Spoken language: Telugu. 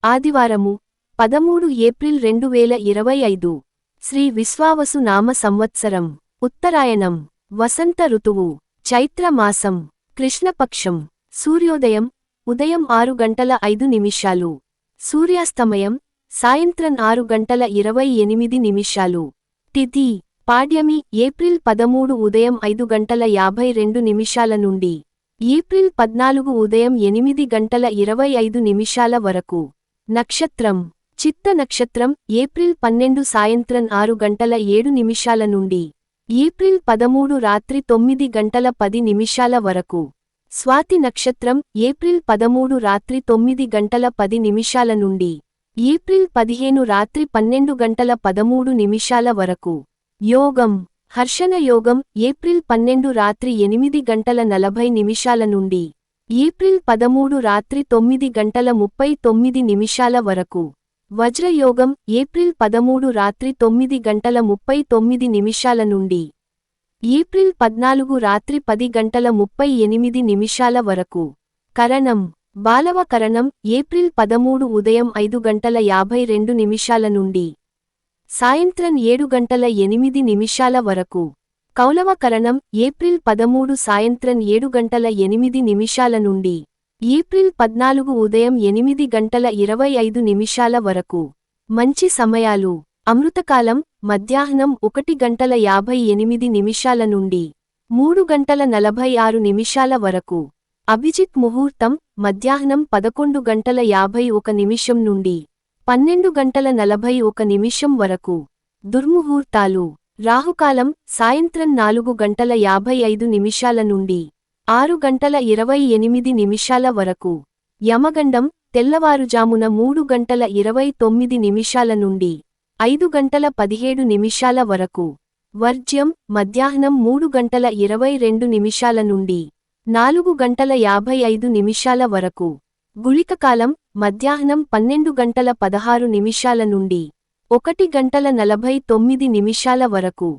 ఆదివారము 13 ఏప్రిల్ 2025 శ్రీ విశ్వావసు నామ సంవత్సరం ఉత్తరాయణం వసంత ఋతువు చైత్ర మాసం కృష్ణపక్షం సూర్యోదయం ఉదయం 6:05 సూర్యాస్తమయం సాయంత్రం 6:28 తిథి పాడ్యమి ఏప్రిల్ 13 ఉదయం 5:52 నుండి ఏప్రిల్ 14 ఉదయం 8:25 వరకు నక్షత్రం చిత్త నక్షత్రం ఏప్రిల్ 12 సాయంత్రం 6:07 నుండి ఏప్రిల్ 13 రాత్రి 9:10 వరకు స్వాతి నక్షత్రం ఏప్రిల్ 13 రాత్రి 9:10 నుండి ఏప్రిల్ 15 రాత్రి 12:13 వరకు యోగం హర్షణ యోగం ఏప్రిల్ 12 రాత్రి 8:40 నుండి ఏప్రిల్ 13 రాత్రి 9:39 వరకు వజ్రయోగం ఏప్రిల్ 13 రాత్రి 9:39 నుండి ఏప్రిల్ 14 రాత్రి 10:38 వరకు కరణం బాలవ కరణం ఏప్రిల్ 13 ఉదయం 5:52 నుండి సాయంత్రం 7:08 వరకు కౌలవ కరణం ఏప్రిల్ 13 సాయంత్రం 7:08 నుండి ఏప్రిల్ 14 ఉదయం 8:25 వరకు మంచి సమయాలు అమృతకాలం మధ్యాహ్నం 1:58 నుండి 3:46 వరకు అభిజిత్ ముహూర్తం మధ్యాహ్నం 11:51 నుండి 12:41 వరకు దుర్ముహూర్తాలు రాహుకాలం సాయంత్రం 4:55 నుండి 6:28 వరకు యమగండం తెల్లవారుజామున 3:29 నుండి 5:17 వరకు వర్జ్యం మధ్యాహ్నం 3:22 నుండి 4:55 వరకు గుళికకాలం మధ్యాహ్నం 12:16 నుండి 1:49 వరకు